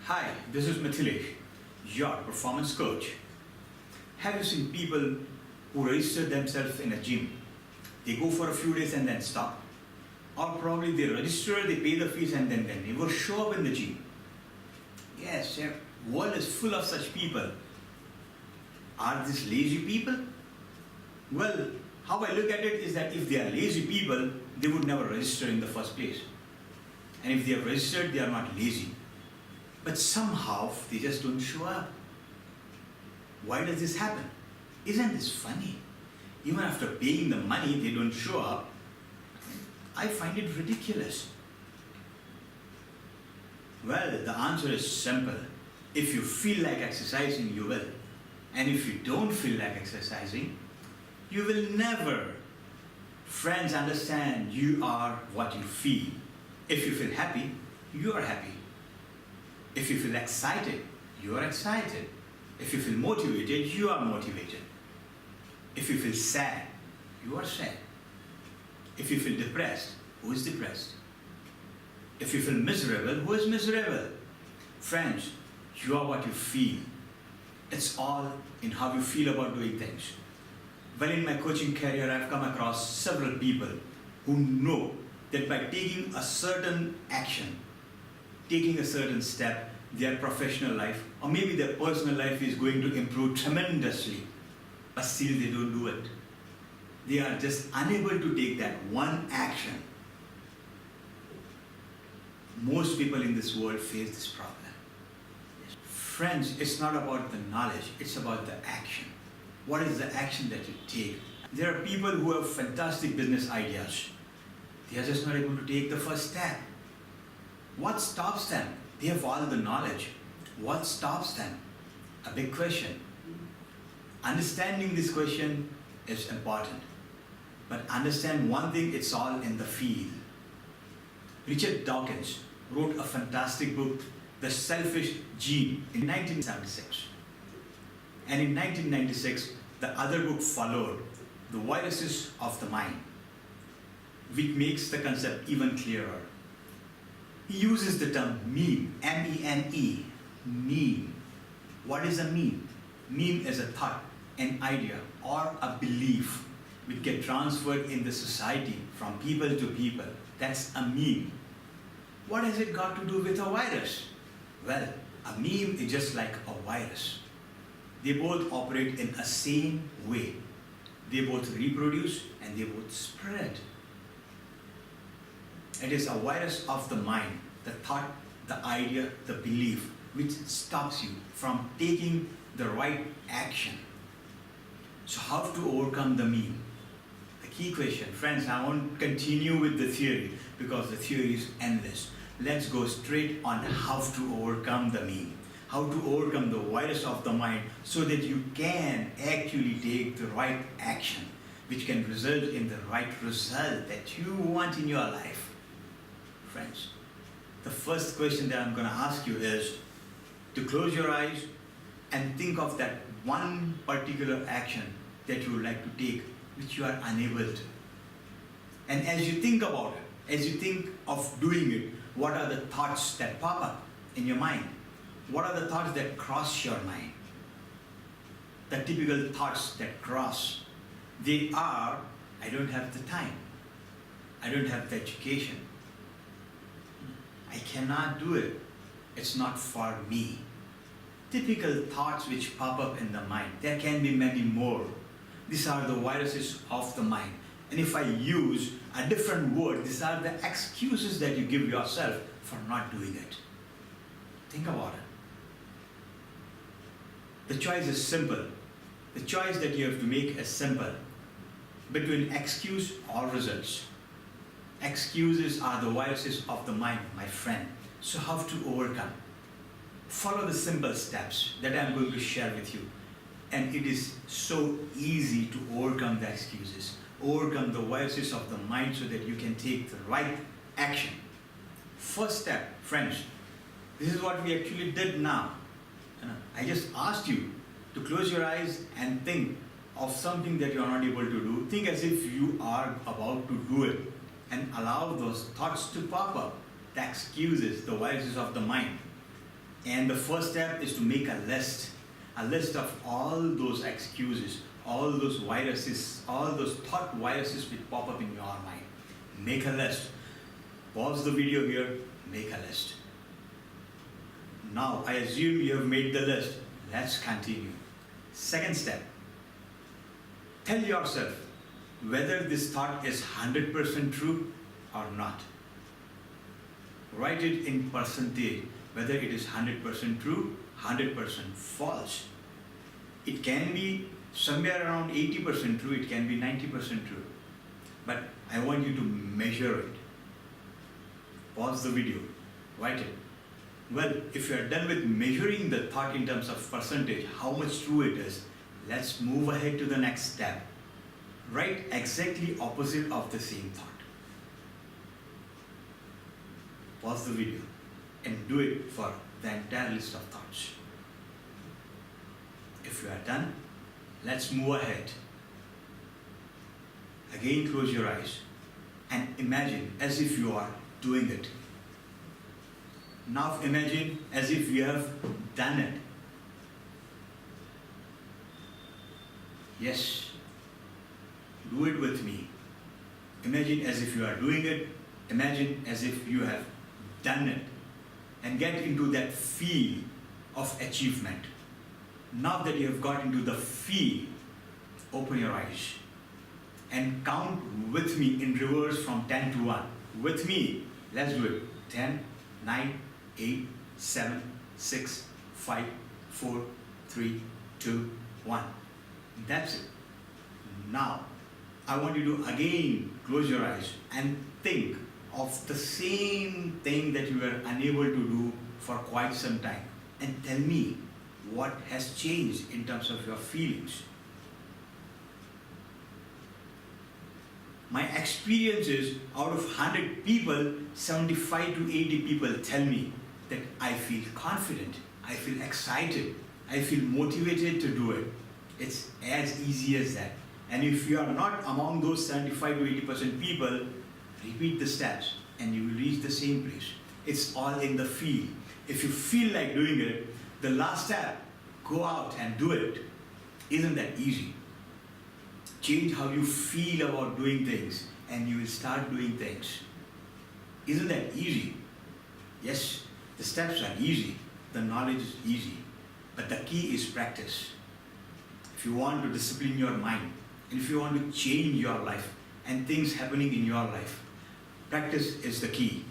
Hi, this is Mithilesh, your performance coach. Have you seen people who register themselves in a gym? They go for a few days and then stop. Or probably they register, they pay the fees and then they never show up in the gym. Yes, the world is full of such people. Are these lazy people? Well, how I look at it is that if they are lazy people, they would never register in the first place. And if they have registered, they are not lazy. But somehow they just don't show up. Why does this happen? Isn't this funny? Even after paying the money, they don't show up. I find it ridiculous. Well, the answer is simple. If you feel like exercising, you will. And if you don't feel like exercising, you will never. Friends, understand you are what you feel. If you feel happy, you are happy. If you feel excited, you are excited. If you feel motivated, you are motivated. If you feel sad, you are sad. If you feel depressed, who is depressed? If you feel miserable, who is miserable? Friends, you are what you feel. It's all in how you feel about doing things. Well, in my coaching career, I've come across several people who know that by taking a certain action, taking a certain step, their professional life or maybe their personal life is going to improve tremendously, but still they don't do it. They are just unable to take that one action. Most people in this world face this problem. Friends, it's not about the knowledge, it's about the action. What is the action that you take? There are people who have fantastic business ideas. They are just not able to take the first step. What stops them? They have all the knowledge. What stops them? A big question. Understanding this question is important. But understand one thing, it's all in the field. Richard Dawkins wrote a fantastic book, The Selfish Gene, in 1976. And in 1996, the other book followed, The Viruses of the Mind, which makes the concept even clearer. He uses the term meme, M-E-M-E, meme. What is a meme? Meme is a thought, an idea, or a belief which get transferred in the society from people to people. That's a meme. What has it got to do with a virus? Well, a meme is just like a virus. They both operate in the same way. They both reproduce and they both spread. It is a virus of the mind, the thought, the idea, the belief, which stops you from taking the right action. So how to overcome the meme? The key question, friends, I won't continue with the theory because the theory is endless. Let's go straight on how to overcome the meme, how to overcome the virus of the mind so that you can actually take the right action, which can result in the right result that you want in your life. Friends, the first question that I'm going to ask you is to close your eyes and think of that one particular action that you would like to take, which you are unable to. And as you think about it, as you think of doing it, what are the thoughts that pop up in your mind? What are the thoughts that cross your mind? The typical thoughts that cross, they are, I don't have the time. I don't have the education. I cannot do it. It's not for me. Typical thoughts which pop up in the mind. There can be many more. These are the viruses of the mind. And if I use a different word, these are the excuses that you give yourself for not doing it. Think about it. The choice is simple. The choice that you have to make is simple. Between excuse or results. Excuses are the viruses of the mind, my friend. So how to overcome? Follow the simple steps that I'm going to share with you. And it is so easy to overcome the excuses. Overcome the viruses of the mind so that you can take the right action. First step, friends, this is what we actually did now. I just asked you to close your eyes and think of something that you are not able to do. Think as if you are about to do it and allow those thoughts to pop up, the excuses, the viruses of the mind. And the first step is to make a list of all those excuses, all those viruses, all those thought viruses which pop up in your mind. Make a list. Pause the video here, make a list. Now, I assume you have made the list. Let's continue. Second step, tell yourself whether this thought is 100% true or not. Write it in percentage, whether it is 100% true, 100% false. It can be somewhere around 80% true, it can be 90% true. But I want you to measure it. Pause the video, write it. Well, if you are done with measuring the thought in terms of percentage, how much true it is, let's move ahead to the next step. Write exactly opposite of the same thought. Pause the video and do it for the entire list of thoughts. If you are done, let's move ahead. Again, close your eyes and imagine as if you are doing it. Now imagine as if you have done it. Yes, do it with me. Imagine as if you are doing it. Imagine as if you have done it. And get into that feel of achievement. Now that you have got into the feel, open your eyes and count with me in reverse from 10 to 1. With me, let's do it. 10, 9, 8, 7, 6, 5, 4, 3, 2, 1. That's it. Now, I want you to again close your eyes and think of the same thing that you were unable to do for quite some time. And tell me what has changed in terms of your feelings. My experience is out of 100 people, 75 to 80 people tell me that I feel confident, I feel excited, I feel motivated to do it. It's as easy as that. And if you are not among those 75 to 80% people, repeat the steps and you will reach the same place. It's all in the feel. If you feel like doing it, the last step, go out and do it. Isn't that easy? Change how you feel about doing things and you will start doing things. Isn't that easy? Yes, the steps are easy. The knowledge is easy. But the key is practice. If you want to discipline your mind, and if you want to change your life and things happening in your life, practice is the key.